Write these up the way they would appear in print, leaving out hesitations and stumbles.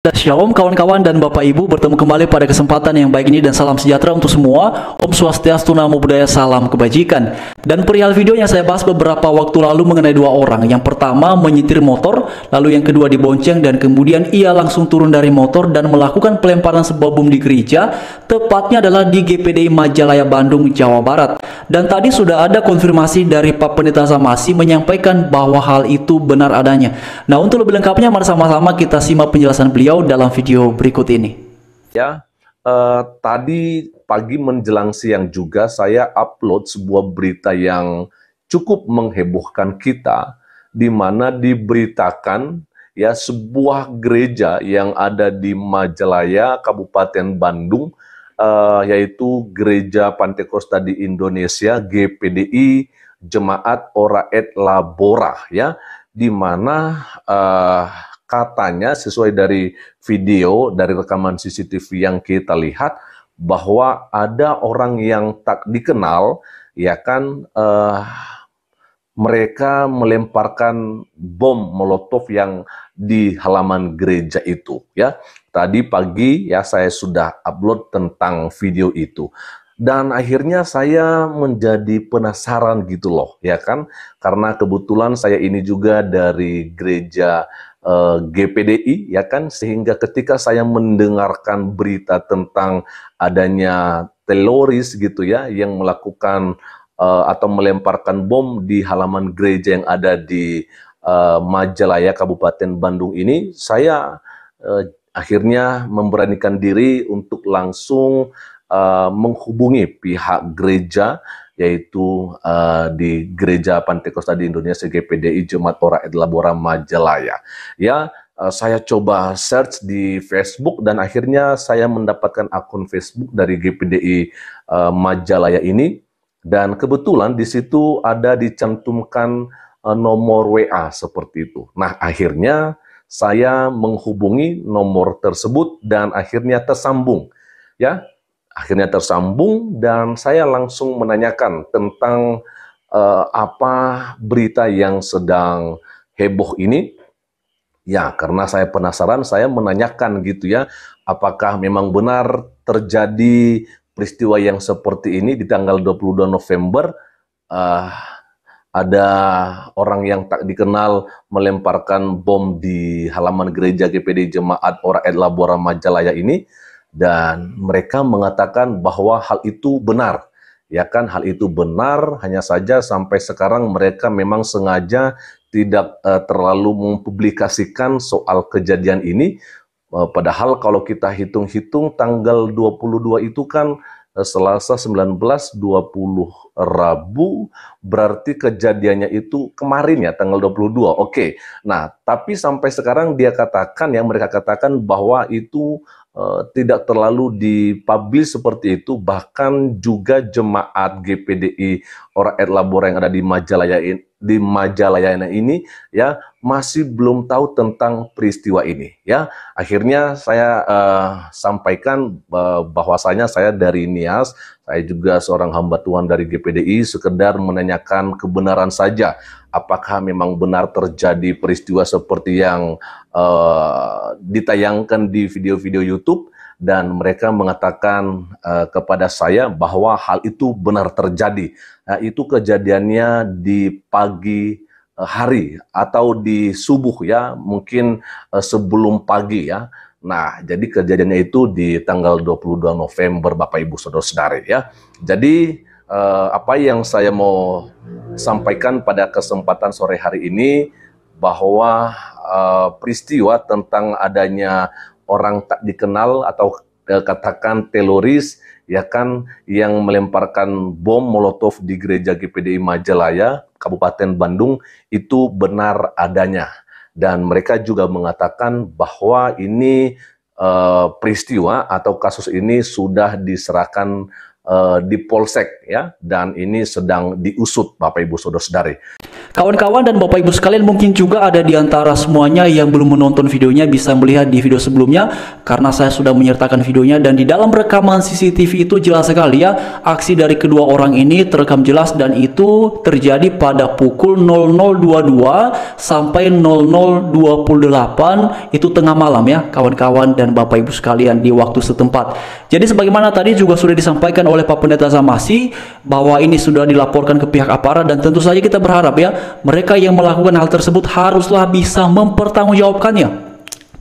Shalom kawan-kawan dan Bapak Ibu, bertemu kembali pada kesempatan yang baik ini dan salam sejahtera untuk semua. Om Swastiastu, Namo Buddhaya, salam kebajikan. Dan perihal video yang saya bahas beberapa waktu lalu mengenai dua orang. Yang pertama menyetir motor, lalu yang kedua dibonceng, dan kemudian ia langsung turun dari motor dan melakukan pelemparan sebuah bom di gereja, tepatnya adalah di GPDI Majalaya, Bandung, Jawa Barat. Dan tadi sudah ada konfirmasi dari Pak Pendeta Samasi menyampaikan bahwa hal itu benar adanya. Nah, untuk lebih lengkapnya mari sama-sama kita simak penjelasan beliau dalam video berikut ini. Ya, tadi pagi menjelang siang juga saya upload sebuah berita yang cukup menghebohkan kita, di mana diberitakan ya sebuah gereja yang ada di Majalaya, Kabupaten Bandung, yaitu Gereja Pantekosta di Indonesia, GPDI Jemaat Ora et Labora, ya, di mana katanya sesuai dari video, dari rekaman CCTV yang kita lihat, bahwa ada orang yang tak dikenal, ya kan, mereka melemparkan bom molotov yang di halaman gereja itu, ya. Tadi pagi ya saya sudah upload tentang video itu. Dan akhirnya saya menjadi penasaran gitu loh, ya kan? Karena kebetulan saya ini juga dari gereja GPDI, ya kan? Sehingga ketika saya mendengarkan berita tentang adanya teroris gitu ya, yang melakukan atau melemparkan bom di halaman gereja yang ada di Majalaya, Kabupaten Bandung ini, saya akhirnya memberanikan diri untuk langsung menghubungi pihak gereja, yaitu di Gereja Pantekosta di Indonesia GPDI Jemaat Ora et Labora Majalaya. Ya, saya coba search di Facebook dan akhirnya saya mendapatkan akun Facebook dari GPDI Majalaya ini, dan kebetulan di situ ada dicantumkan nomor WA seperti itu. Nah, akhirnya saya menghubungi nomor tersebut dan akhirnya tersambung, ya. Akhirnya tersambung dan saya langsung menanyakan tentang apa berita yang sedang heboh ini. Ya, karena saya penasaran, saya menanyakan gitu ya, apakah memang benar terjadi peristiwa yang seperti ini di tanggal 22 November, uh, ada orang yang tak dikenal melemparkan bom di halaman gereja GPD Jemaat Ora et Labora Majalaya ini. Dan mereka mengatakan bahwa hal itu benar, ya kan, hal itu benar, hanya saja sampai sekarang mereka memang sengaja tidak terlalu mempublikasikan soal kejadian ini, padahal kalau kita hitung-hitung tanggal 22 itu kan Selasa 19, 20 Rabu, berarti kejadiannya itu kemarin ya, tanggal 22. Oke. Nah, tapi sampai sekarang dia katakan, yang mereka katakan bahwa itu tidak terlalu dipublish seperti itu, bahkan juga jemaat GPDI Ora et Labora yang ada di Majalaya ini ya masih belum tahu tentang peristiwa ini, ya. Akhirnya saya sampaikan bahwasanya saya dari Nias, saya juga seorang hamba Tuhan dari GPDI, sekedar menanyakan kebenaran saja, apakah memang benar terjadi peristiwa seperti yang ditayangkan di video-video YouTube, dan mereka mengatakan kepada saya bahwa hal itu benar terjadi. Itu kejadiannya di pagi hari atau di subuh ya, mungkin sebelum pagi ya. Nah, jadi kejadiannya itu di tanggal 22 November Bapak Ibu Saudara-saudari ya. Jadi apa yang saya mau sampaikan pada kesempatan sore hari ini, bahwa peristiwa tentang adanya orang tak dikenal atau katakan teroris, ya kan, yang melemparkan bom molotov di gereja GPDI Majalaya, Kabupaten Bandung, itu benar adanya. Dan mereka juga mengatakan bahwa ini peristiwa atau kasus ini sudah diserahkan di Polsek ya, dan ini sedang diusut Bapak Ibu Saudara-saudari. Kawan-kawan dan Bapak Ibu sekalian, mungkin juga ada di antara semuanya yang belum menonton videonya bisa melihat di video sebelumnya, karena saya sudah menyertakan videonya, dan di dalam rekaman CCTV itu jelas sekali ya, aksi dari kedua orang ini terekam jelas, dan itu terjadi pada pukul 00.22 sampai 00.28, itu tengah malam ya kawan-kawan dan Bapak Ibu sekalian di waktu setempat. Jadi sebagaimana tadi juga sudah disampaikan oleh Pak Pendeta Zamasi bahwa ini sudah dilaporkan ke pihak aparat, dan tentu saja kita berharap ya mereka yang melakukan hal tersebut haruslah bisa mempertanggungjawabkannya.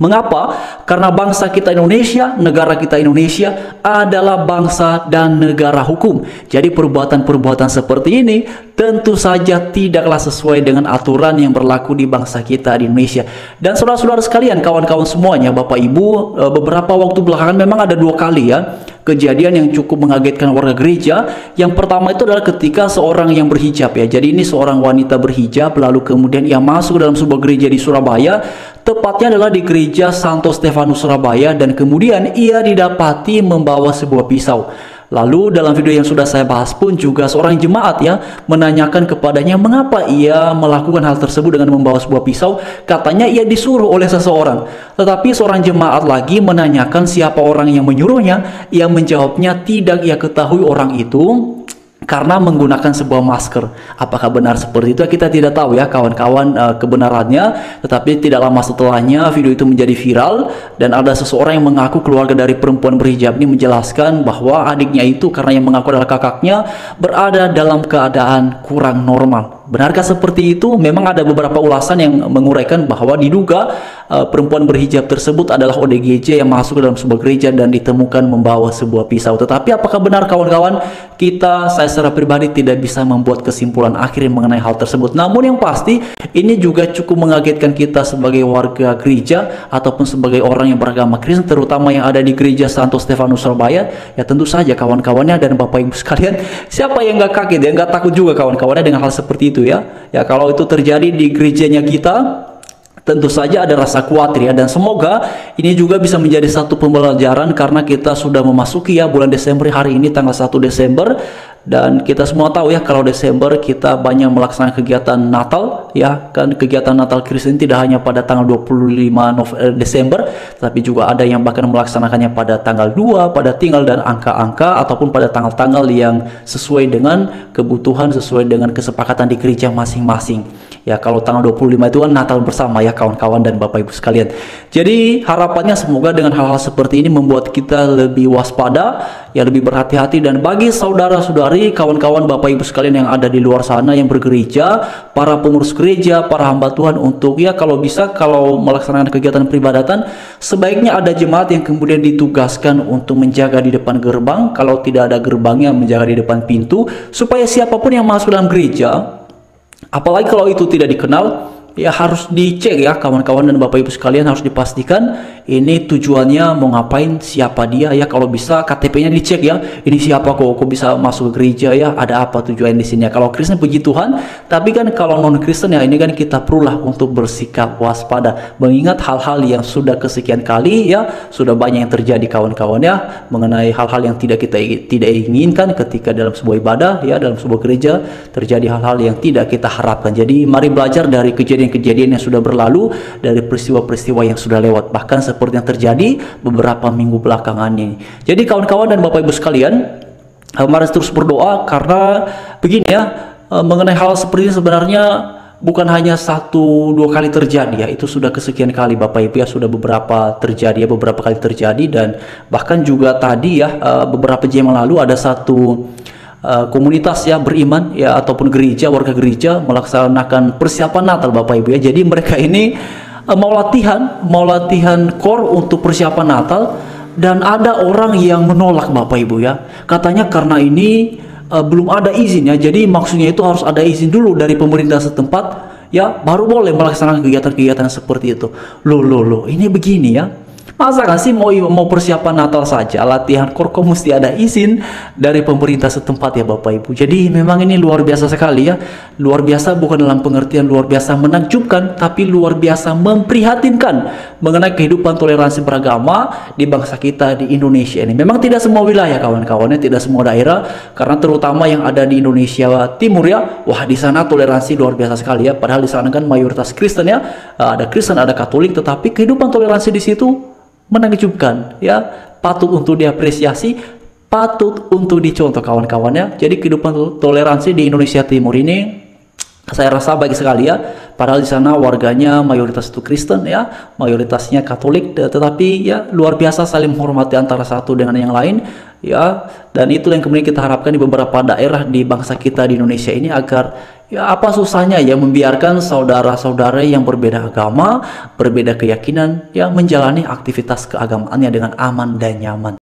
Mengapa? Karena bangsa kita Indonesia, negara kita Indonesia adalah bangsa dan negara hukum. Jadi perbuatan-perbuatan seperti ini tentu saja tidaklah sesuai dengan aturan yang berlaku di bangsa kita di Indonesia. Dan saudara-saudara sekalian, kawan-kawan semuanya, Bapak Ibu, beberapa waktu belakangan memang ada 2 kali ya kejadian yang cukup mengagetkan warga gereja. Yang pertama itu adalah ketika seorang yang berhijab ya. Jadi ini seorang wanita berhijab, lalu kemudian ia masuk dalam sebuah gereja di Surabaya, tepatnya adalah di gereja Santo Stefanus Surabaya, dan kemudian ia didapati membawa sebuah pisau. Lalu dalam video yang sudah saya bahas pun juga seorang jemaat ya menanyakan kepadanya mengapa ia melakukan hal tersebut dengan membawa sebuah pisau. Katanya ia disuruh oleh seseorang. Tetapi seorang jemaat lagi menanyakan siapa orang yang menyuruhnya. Ia menjawabnya tidak ia ketahui orang itu karena menggunakan sebuah masker. Apakah benar seperti itu? Kita tidak tahu ya kawan-kawan kebenarannya. Tetapi tidak lama setelahnya video itu menjadi viral, dan ada seseorang yang mengaku keluarga dari perempuan berhijab ini menjelaskan bahwa adiknya itu, karena yang mengaku adalah kakaknya, berada dalam keadaan kurang normal. Benarkah seperti itu? Memang ada beberapa ulasan yang menguraikan bahwa diduga perempuan berhijab tersebut adalah ODGJ yang masuk ke dalam sebuah gereja dan ditemukan membawa sebuah pisau. Tetapi apakah benar kawan-kawan? Saya secara pribadi tidak bisa membuat kesimpulan akhir mengenai hal tersebut. Namun yang pasti ini juga cukup mengagetkan kita sebagai warga gereja ataupun sebagai orang yang beragama Kristen, terutama yang ada di gereja Santo Stefanus Surabaya. Ya tentu saja kawan-kawannya dan Bapak Ibu sekalian, siapa yang nggak kaget ya, nggak takut juga kawan-kawannya dengan hal seperti itu ya. Ya kalau itu terjadi di gerejanya kita, tentu saja ada rasa khawatir ya, dan semoga ini juga bisa menjadi satu pembelajaran, karena kita sudah memasuki ya bulan Desember, hari ini tanggal 1 Desember, dan kita semua tahu ya kalau Desember kita banyak melaksanakan kegiatan Natal ya kan. Kegiatan Natal Kristen tidak hanya pada tanggal 25 Desember, tapi juga ada yang bahkan melaksanakannya pada tanggal 2, pada tinggal dan angka-angka, ataupun pada tanggal-tanggal yang sesuai dengan kebutuhan, sesuai dengan kesepakatan di gereja masing-masing. Ya kalau tanggal 25 itu kan Natal bersama ya kawan-kawan dan Bapak Ibu sekalian. Jadi harapannya semoga dengan hal-hal seperti ini membuat kita lebih waspada, ya lebih berhati-hati. Dan bagi saudara-saudari, kawan-kawan Bapak Ibu sekalian yang ada di luar sana yang bergereja, para pengurus gereja, para hamba Tuhan, untuk ya kalau bisa kalau melaksanakan kegiatan peribadatan, sebaiknya ada jemaat yang kemudian ditugaskan untuk menjaga di depan gerbang. Kalau tidak ada gerbangnya, menjaga di depan pintu, supaya siapapun yang masuk dalam gereja, apalagi kalau itu tidak dikenal, ya harus dicek ya kawan-kawan dan Bapak Ibu sekalian, harus dipastikan ini tujuannya mau ngapain, siapa dia ya. Kalau bisa KTP-nya dicek ya, ini siapa kok bisa masuk ke gereja ya, ada apa tujuan di sini ya. Kalau Kristen puji Tuhan, tapi kan kalau non Kristen ya ini kan kita perlulah untuk bersikap waspada, mengingat hal-hal yang sudah kesekian kali ya sudah banyak yang terjadi kawan-kawan ya, mengenai hal-hal yang tidak inginkan ketika dalam sebuah ibadah ya, dalam sebuah gereja terjadi hal-hal yang tidak kita harapkan. Jadi mari belajar dari kejadian yang sudah berlalu, dari peristiwa-peristiwa yang sudah lewat, bahkan seperti yang terjadi beberapa minggu belakangan ini. Jadi kawan-kawan dan Bapak Ibu sekalian, mari terus berdoa, karena begini ya, mengenai hal seperti ini sebenarnya bukan hanya 1-2 kali terjadi ya, itu sudah kesekian kali Bapak Ibu ya, sudah beberapa terjadi ya, beberapa kali terjadi. Dan bahkan juga tadi ya beberapa jam yang lalu ada satu komunitas ya beriman ya, ataupun gereja, warga gereja melaksanakan persiapan Natal Bapak Ibu ya. Jadi mereka ini mau latihan core untuk persiapan Natal, dan ada orang yang menolak Bapak Ibu ya. Katanya karena ini belum ada izin ya, jadi maksudnya itu harus ada izin dulu dari pemerintah setempat ya, baru boleh melaksanakan kegiatan-kegiatan seperti itu. Loh, ini begini ya. Masa kan sih mau persiapan Natal saja latihan korko mesti ada izin dari pemerintah setempat ya Bapak Ibu. Jadi memang ini luar biasa sekali ya. Luar biasa bukan dalam pengertian luar biasa menakjubkan, tapi luar biasa memprihatinkan mengenai kehidupan toleransi beragama di bangsa kita di Indonesia ini. Memang tidak semua wilayah kawan-kawannya, tidak semua daerah, karena terutama yang ada di Indonesia Timur ya. Wah, di sana toleransi luar biasa sekali ya. Padahal di sana kan mayoritas Kristen ya. Ada Kristen, ada Katolik, tetapi kehidupan toleransi di situ menakjubkan ya, patut untuk diapresiasi, patut untuk dicontoh kawan-kawannya. Jadi kehidupan toleransi di Indonesia Timur ini saya rasa baik sekali ya. Padahal di sana warganya mayoritas itu Kristen ya, mayoritasnya Katolik, tetapi ya luar biasa saling menghormati antara satu dengan yang lain ya. Dan itu yang kemudian kita harapkan di beberapa daerah di bangsa kita di Indonesia ini, agar ya apa susahnya ya membiarkan saudara-saudara yang berbeda agama, berbeda keyakinan ya menjalani aktivitas keagamaannya dengan aman dan nyaman.